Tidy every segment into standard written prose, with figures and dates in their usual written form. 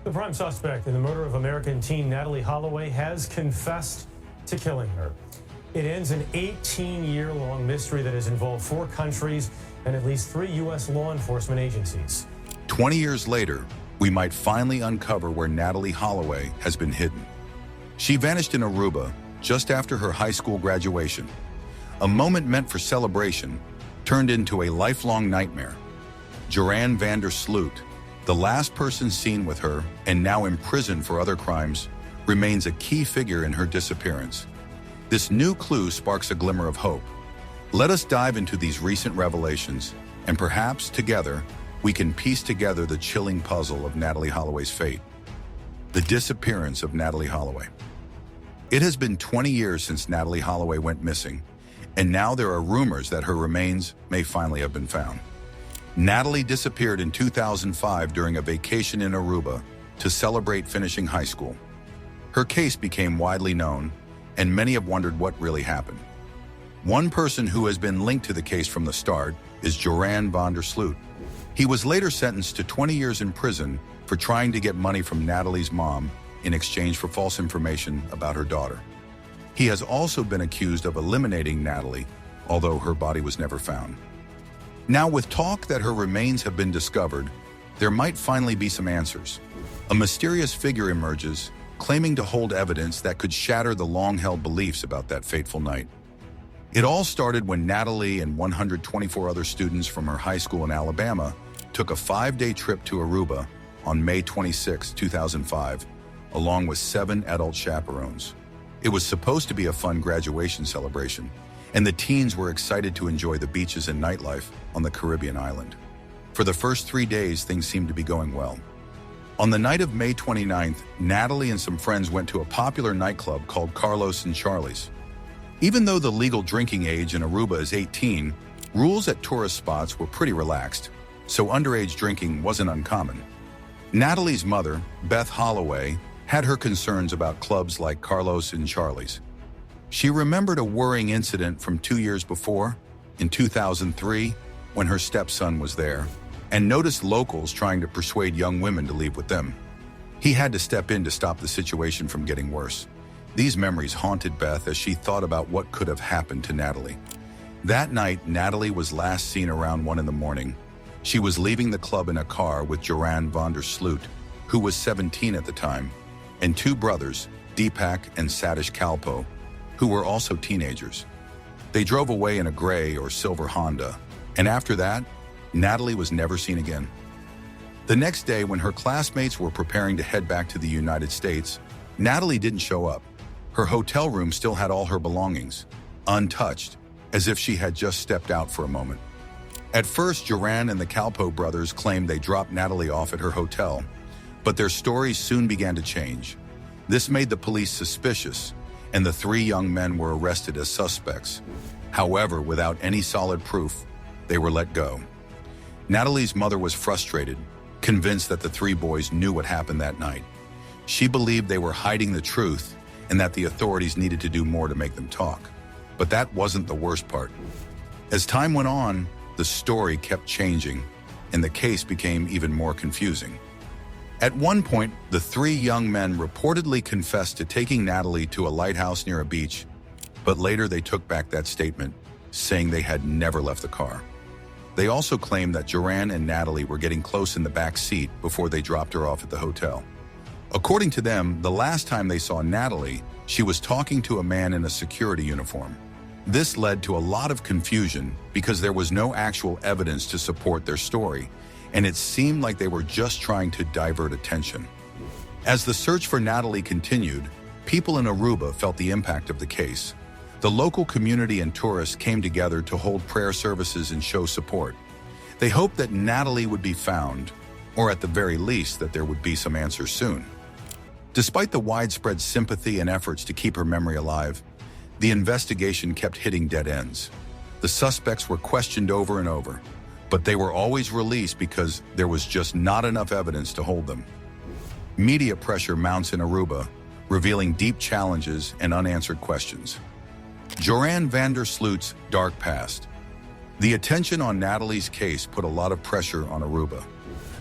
The prime suspect in the murder of American teen Natalee Holloway has confessed to killing her. It ends an 18-year-long mystery that has involved 4 countries and at least 3 U.S. law enforcement agencies. 20 years later, we might finally uncover where Natalee Holloway has been hidden. She vanished in Aruba just after her high school graduation. A moment meant for celebration turned into a lifelong nightmare. Joran van der Sloot, the last person seen with her and now imprisoned for other crimes, remains a key figure in her disappearance. This new clue sparks a glimmer of hope. Let us dive into these recent revelations, and perhaps together we can piece together the chilling puzzle of Natalee Holloway's fate. The disappearance of Natalee Holloway. It has been 20 years since Natalee Holloway went missing, and now there are rumors that her remains may finally have been found. Natalee disappeared in 2005 during a vacation in Aruba to celebrate finishing high school. Her case became widely known, and many have wondered what really happened. One person who has been linked to the case from the start is Joran van der Sloot. He was later sentenced to 20 years in prison for trying to get money from Natalee's mom in exchange for false information about her daughter. He has also been accused of eliminating Natalee, although her body was never found. Now, with talk that her remains have been discovered, there might finally be some answers. A mysterious figure emerges, claiming to hold evidence that could shatter the long-held beliefs about that fateful night. It all started when Natalee and 124 other students from her high school in Alabama took a 5-day trip to Aruba on May 26, 2005, along with 7 adult chaperones. It was supposed to be a fun graduation celebration, and the teens were excited to enjoy the beaches and nightlife on the Caribbean island. For the first 3 days, things seemed to be going well. On the night of May 29th, Natalee and some friends went to a popular nightclub called Carlos and Charlie's. Even though the legal drinking age in Aruba is 18, rules at tourist spots were pretty relaxed, so underage drinking wasn't uncommon. Natalee's mother, Beth Holloway, had her concerns about clubs like Carlos and Charlie's. She remembered a worrying incident from 2 years before, in 2003, when her stepson was there, and noticed locals trying to persuade young women to leave with them. He had to step in to stop the situation from getting worse. These memories haunted Beth as she thought about what could have happened to Natalee. That night, Natalee was last seen around 1 in the morning. She was leaving the club in a car with Joran van der Sloot, who was 17 at the time, and 2 brothers, Deepak and Satish Kalpo, who were also teenagers. They drove away in a gray or silver Honda, and after that, Natalee was never seen again. The next day, when her classmates were preparing to head back to the United States, Natalee didn't show up. Her hotel room still had all her belongings, untouched, as if she had just stepped out for a moment. At first, Joran and the Kalpo brothers claimed they dropped Natalee off at her hotel, but their stories soon began to change. This made the police suspicious, and the 3 young men were arrested as suspects. However, without any solid proof, they were let go. Natalee's mother was frustrated, convinced that the 3 boys knew what happened that night. She believed they were hiding the truth and that the authorities needed to do more to make them talk. But that wasn't the worst part. As time went on, the story kept changing, and the case became even more confusing. At one point, the 3 young men reportedly confessed to taking Natalee to a lighthouse near a beach, but later they took back that statement, saying they had never left the car. They also claimed that Joran and Natalee were getting close in the back seat before they dropped her off at the hotel. According to them, the last time they saw Natalee, she was talking to a man in a security uniform. This led to a lot of confusion because there was no actual evidence to support their story, and it seemed like they were just trying to divert attention. As the search for Natalee continued, people in Aruba felt the impact of the case. The local community and tourists came together to hold prayer services and show support. They hoped that Natalee would be found, or at the very least that there would be some answers soon. Despite the widespread sympathy and efforts to keep her memory alive, the investigation kept hitting dead ends. The suspects were questioned over and over, but they were always released because there was just not enough evidence to hold them. Media pressure mounts in Aruba, revealing deep challenges and unanswered questions. Joran van der Sloot's dark past. The attention on Natalee's case put a lot of pressure on Aruba.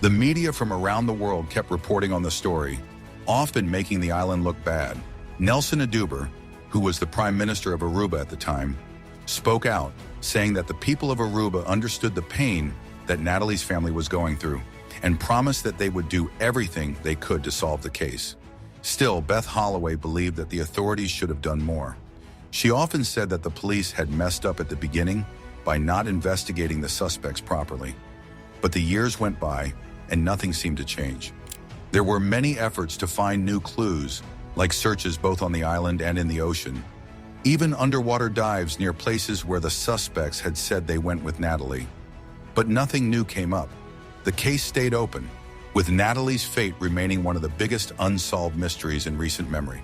The media from around the world kept reporting on the story, often making the island look bad. Nelson Aduber, who was the Prime Minister of Aruba at the time, spoke out, saying that the people of Aruba understood the pain that Natalee's family was going through and promised that they would do everything they could to solve the case. Still, Beth Holloway believed that the authorities should have done more. She often said that the police had messed up at the beginning by not investigating the suspects properly. But the years went by, and nothing seemed to change. There were many efforts to find new clues, like searches both on the island and in the ocean. Even underwater dives near places where the suspects had said they went with Natalee. But nothing new came up. The case stayed open, with Natalee's fate remaining one of the biggest unsolved mysteries in recent memory.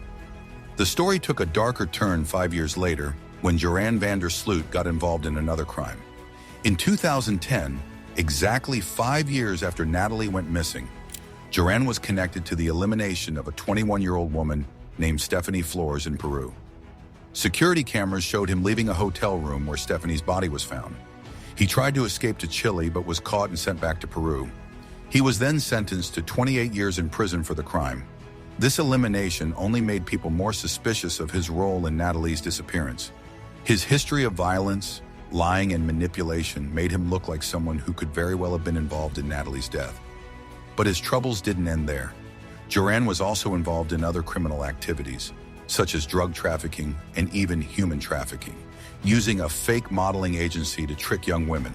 The story took a darker turn 5 years later when Joran van der Sloot got involved in another crime. In 2010, exactly 5 years after Natalee went missing, Joran was connected to the elimination of a 21-year-old woman named Stephanie Flores in Peru. Security cameras showed him leaving a hotel room where Stephanie's body was found. He tried to escape to Chile but was caught and sent back to Peru. He was then sentenced to 28 years in prison for the crime. This elimination only made people more suspicious of his role in Natalee's disappearance. His history of violence, lying, and manipulation made him look like someone who could very well have been involved in Natalee's death. But his troubles didn't end there. Joran was also involved in other criminal activities, such as drug trafficking and even human trafficking, using a fake modeling agency to trick young women.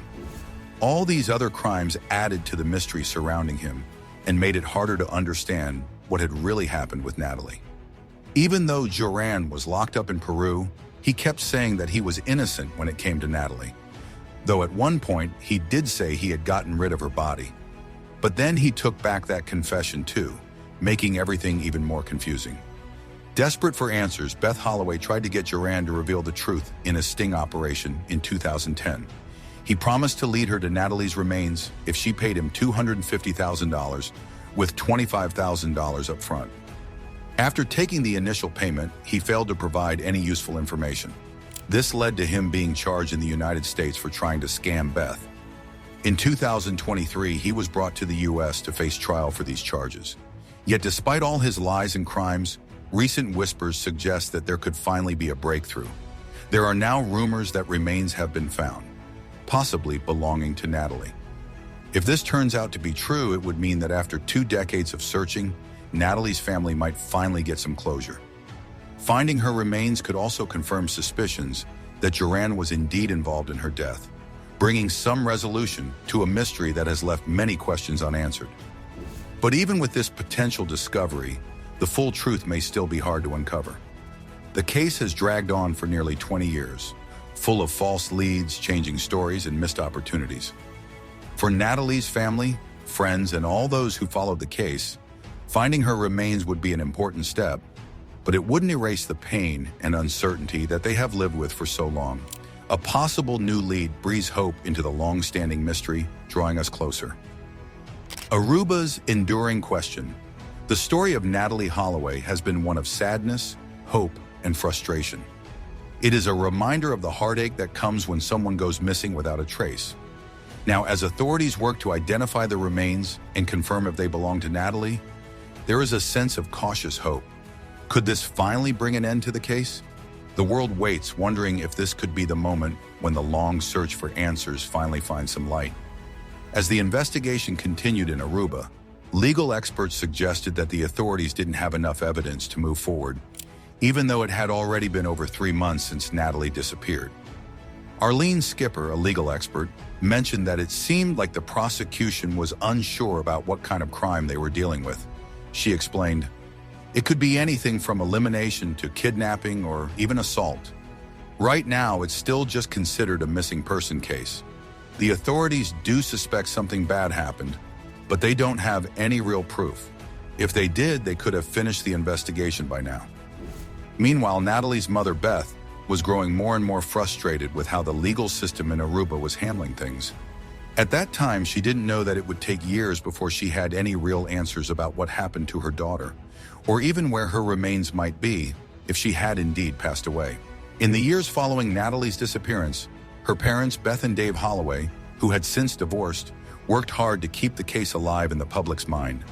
All these other crimes added to the mystery surrounding him and made it harder to understand what had really happened with Natalee. Even though Joran was locked up in Peru, he kept saying that he was innocent when it came to Natalee, though at one point he did say he had gotten rid of her body. But then he took back that confession too, making everything even more confusing. Desperate for answers, Beth Holloway tried to get Joran to reveal the truth in a sting operation in 2010. He promised to lead her to Natalee's remains if she paid him $250,000, with $25,000 up front. After taking the initial payment, he failed to provide any useful information. This led to him being charged in the United States for trying to scam Beth. In 2023, he was brought to the U.S. to face trial for these charges. Yet despite all his lies and crimes, recent whispers suggest that there could finally be a breakthrough. There are now rumors that remains have been found, possibly belonging to Natalee. If this turns out to be true, it would mean that after 2 decades of searching, Natalee's family might finally get some closure. Finding her remains could also confirm suspicions that Joran was indeed involved in her death, bringing some resolution to a mystery that has left many questions unanswered. But even with this potential discovery, the full truth may still be hard to uncover. The case has dragged on for nearly 20 years, full of false leads, changing stories, and missed opportunities. For Natalee's family, friends, and all those who followed the case, finding her remains would be an important step, but it wouldn't erase the pain and uncertainty that they have lived with for so long. A possible new lead breathes hope into the long-standing mystery, drawing us closer. Aruba's enduring question. The story of Natalee Holloway has been one of sadness, hope, and frustration. It is a reminder of the heartache that comes when someone goes missing without a trace. Now, as authorities work to identify the remains and confirm if they belong to Natalee, there is a sense of cautious hope. Could this finally bring an end to the case? The world waits, wondering if this could be the moment when the long search for answers finally finds some light. As the investigation continued in Aruba, legal experts suggested that the authorities didn't have enough evidence to move forward, even though it had already been over 3 months since Natalee disappeared. Arlene Skipper, a legal expert, mentioned that it seemed like the prosecution was unsure about what kind of crime they were dealing with. She explained, "It could be anything from elimination to kidnapping or even assault. Right now, it's still just considered a missing person case. The authorities do suspect something bad happened, but they don't have any real proof. If they did, they could have finished the investigation by now." Meanwhile, Natalee's mother, Beth, was growing more and more frustrated with how the legal system in Aruba was handling things. At that time, she didn't know that it would take years before she had any real answers about what happened to her daughter, or even where her remains might be if she had indeed passed away. In the years following Natalee's disappearance, her parents, Beth and Dave Holloway, who had since divorced, worked hard to keep the case alive in the public's mind.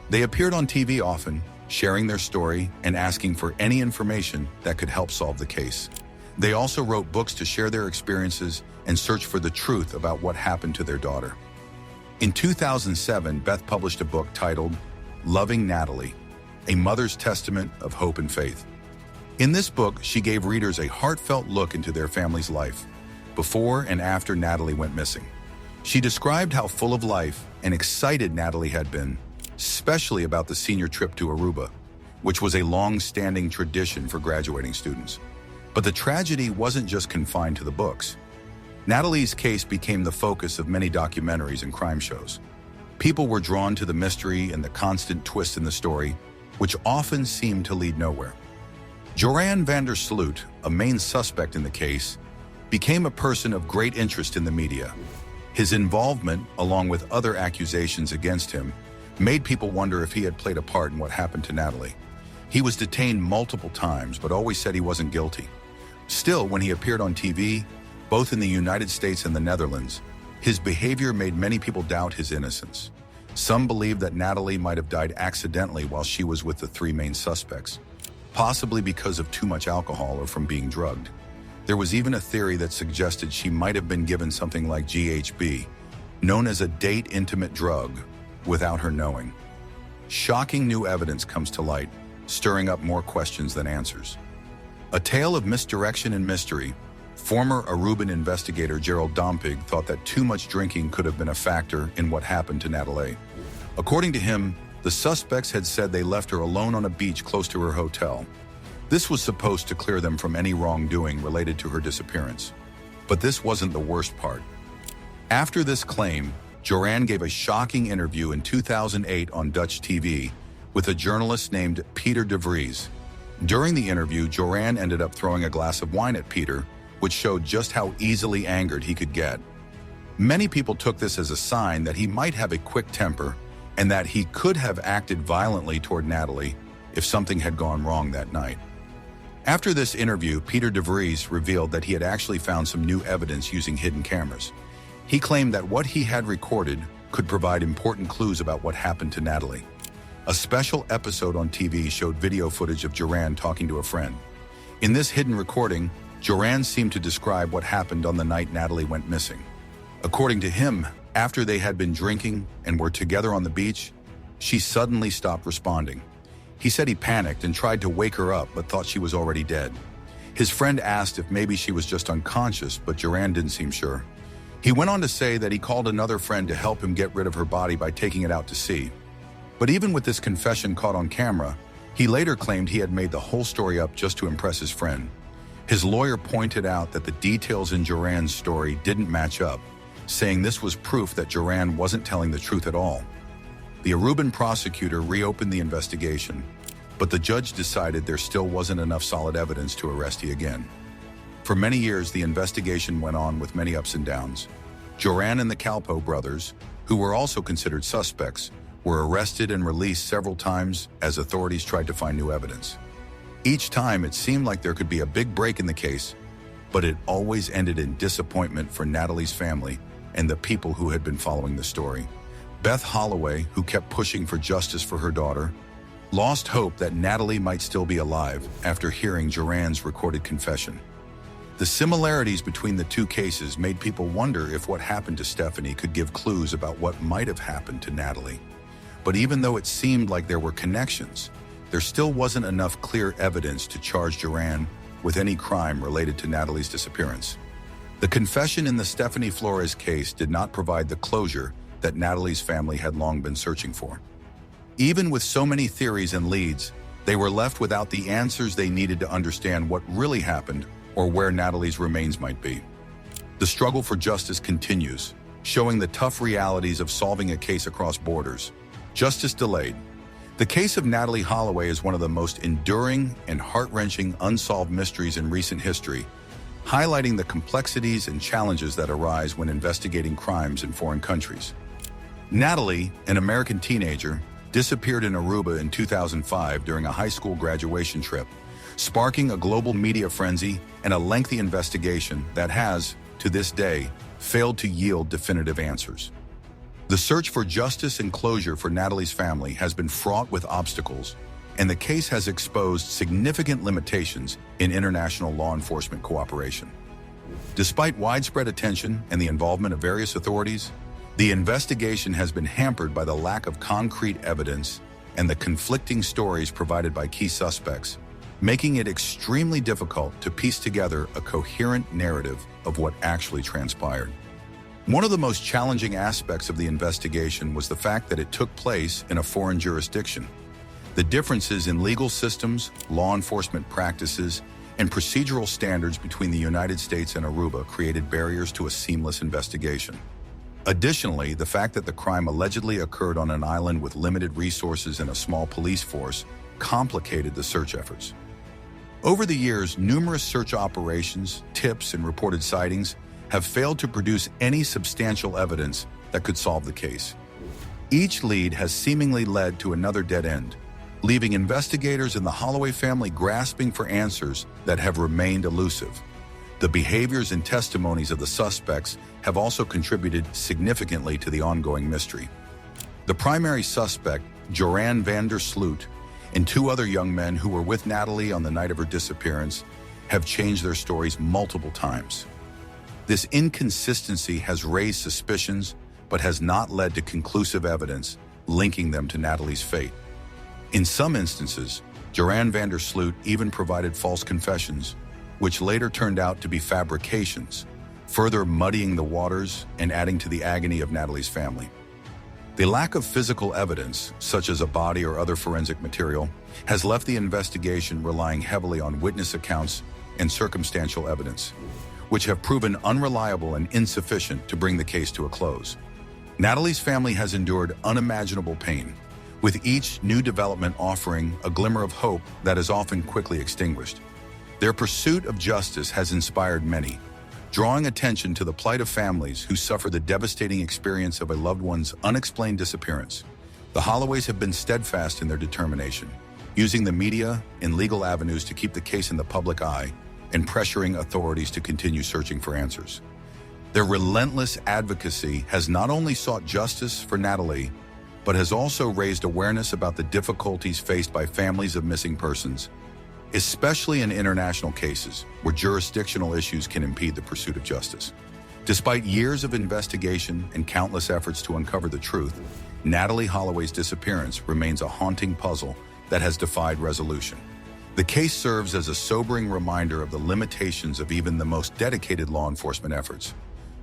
They appeared on TV often, sharing their story and asking for any information that could help solve the case. They also wrote books to share their experiences and search for the truth about what happened to their daughter. In 2007, Beth published a book titled Loving Natalee, a mother's testament of hope and faith. In this book, she gave readers a heartfelt look into their family's life, before and after Natalee went missing. She described how full of life and excited Natalee had been, especially about the senior trip to Aruba, which was a long-standing tradition for graduating students. But the tragedy wasn't just confined to the books. Natalee's case became the focus of many documentaries and crime shows. People were drawn to the mystery and the constant twists in the story, which often seemed to lead nowhere. Joran van der Sloot, a main suspect in the case, became a person of great interest in the media. His involvement, along with other accusations against him, made people wonder if he had played a part in what happened to Natalee. He was detained multiple times, but always said he wasn't guilty. Still, when he appeared on TV, both in the United States and the Netherlands, his behavior made many people doubt his innocence. Some believed that Natalee might have died accidentally while she was with the three main suspects, possibly because of too much alcohol or from being drugged. There was even a theory that suggested she might have been given something like GHB, known as a date intimate drug, without her knowing. Shocking new evidence comes to light, stirring up more questions than answers. A tale of misdirection and mystery. Former Aruban investigator Gerald Dompig thought that too much drinking could have been a factor in what happened to Natalee. According to him, the suspects had said they left her alone on a beach close to her hotel. This was supposed to clear them from any wrongdoing related to her disappearance. But this wasn't the worst part. After this claim, Joran gave a shocking interview in 2008 on Dutch TV with a journalist named Peter de Vries. During the interview, Joran ended up throwing a glass of wine at Peter, which showed just how easily angered he could get. Many people took this as a sign that he might have a quick temper and that he could have acted violently toward Natalee if something had gone wrong that night. After this interview, Peter de Vries revealed that he had actually found some new evidence using hidden cameras. He claimed that what he had recorded could provide important clues about what happened to Natalee. A special episode on TV showed video footage of Joran talking to a friend. In this hidden recording, Joran seemed to describe what happened on the night Natalee went missing. According to him, after they had been drinking and were together on the beach, she suddenly stopped responding. He said he panicked and tried to wake her up but thought she was already dead. His friend asked if maybe she was just unconscious, but Joran didn't seem sure. He went on to say that he called another friend to help him get rid of her body by taking it out to sea. But even with this confession caught on camera, he later claimed he had made the whole story up just to impress his friend. His lawyer pointed out that the details in Joran's story didn't match up, saying this was proof that Joran wasn't telling the truth at all. The Aruban prosecutor reopened the investigation, but the judge decided there still wasn't enough solid evidence to arrest him again. For many years, the investigation went on with many ups and downs. Joran and the Kalpoe brothers, who were also considered suspects, were arrested and released several times as authorities tried to find new evidence. Each time, it seemed like there could be a big break in the case, but it always ended in disappointment for Natalee's family and the people who had been following the story. Beth Holloway, who kept pushing for justice for her daughter, lost hope that Natalee might still be alive after hearing Joran's recorded confession. The similarities between the two cases made people wonder if what happened to Stephanie could give clues about what might have happened to Natalee. But even though it seemed like there were connections, there still wasn't enough clear evidence to charge Joran with any crime related to Natalee's disappearance. The confession in the Stephanie Flores case did not provide the closure that Natalee's family had long been searching for. Even with so many theories and leads, they were left without the answers they needed to understand what really happened or where Natalee's remains might be. The struggle for justice continues, showing the tough realities of solving a case across borders. Justice delayed. The case of Natalee Holloway is one of the most enduring and heart-wrenching unsolved mysteries in recent history, highlighting the complexities and challenges that arise when investigating crimes in foreign countries. Natalee, an American teenager, disappeared in Aruba in 2005 during a high school graduation trip, sparking a global media frenzy and a lengthy investigation that has, to this day, failed to yield definitive answers. The search for justice and closure for Natalee's family has been fraught with obstacles, and the case has exposed significant limitations in international law enforcement cooperation. Despite widespread attention and the involvement of various authorities, the investigation has been hampered by the lack of concrete evidence and the conflicting stories provided by key suspects, making it extremely difficult to piece together a coherent narrative of what actually transpired. One of the most challenging aspects of the investigation was the fact that it took place in a foreign jurisdiction. The differences in legal systems, law enforcement practices, and procedural standards between the United States and Aruba created barriers to a seamless investigation. Additionally, the fact that the crime allegedly occurred on an island with limited resources and a small police force complicated the search efforts. Over the years, numerous search operations, tips, and reported sightings have failed to produce any substantial evidence that could solve the case. Each lead has seemingly led to another dead end, leaving investigators and the Holloway family grasping for answers that have remained elusive. The behaviors and testimonies of the suspects have also contributed significantly to the ongoing mystery. The primary suspect, Joran Sloot, and two other young men who were with Natalee on the night of her disappearance have changed their stories multiple times. This inconsistency has raised suspicions, but has not led to conclusive evidence linking them to Natalee's fate. In some instances, Joran Sloot even provided false confessions, which later turned out to be fabrications, further muddying the waters and adding to the agony of Natalee's family. The lack of physical evidence, such as a body or other forensic material, has left the investigation relying heavily on witness accounts and circumstantial evidence, which have proven unreliable and insufficient to bring the case to a close. Natalee's family has endured unimaginable pain, with each new development offering a glimmer of hope that is often quickly extinguished. Their pursuit of justice has inspired many, drawing attention to the plight of families who suffer the devastating experience of a loved one's unexplained disappearance. The Holloways have been steadfast in their determination, using the media and legal avenues to keep the case in the public eye and pressuring authorities to continue searching for answers. Their relentless advocacy has not only sought justice for Natalee, but has also raised awareness about the difficulties faced by families of missing persons, especially in international cases where jurisdictional issues can impede the pursuit of justice. Despite years of investigation and countless efforts to uncover the truth, Natalee Holloway's disappearance remains a haunting puzzle that has defied resolution. The case serves as a sobering reminder of the limitations of even the most dedicated law enforcement efforts.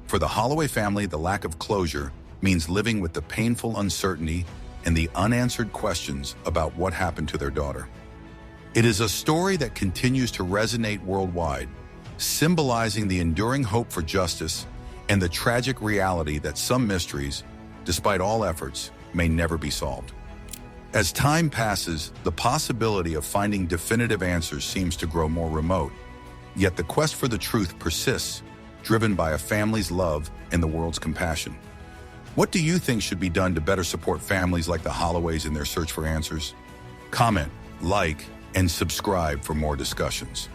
For the Holloway family, the lack of closure means living with the painful uncertainty and the unanswered questions about what happened to their daughter. It is a story that continues to resonate worldwide, symbolizing the enduring hope for justice and the tragic reality that some mysteries, despite all efforts, may never be solved. As time passes, the possibility of finding definitive answers seems to grow more remote, yet the quest for the truth persists, driven by a family's love and the world's compassion. What do you think should be done to better support families like the Holloways in their search for answers? Comment, like, and subscribe for more discussions.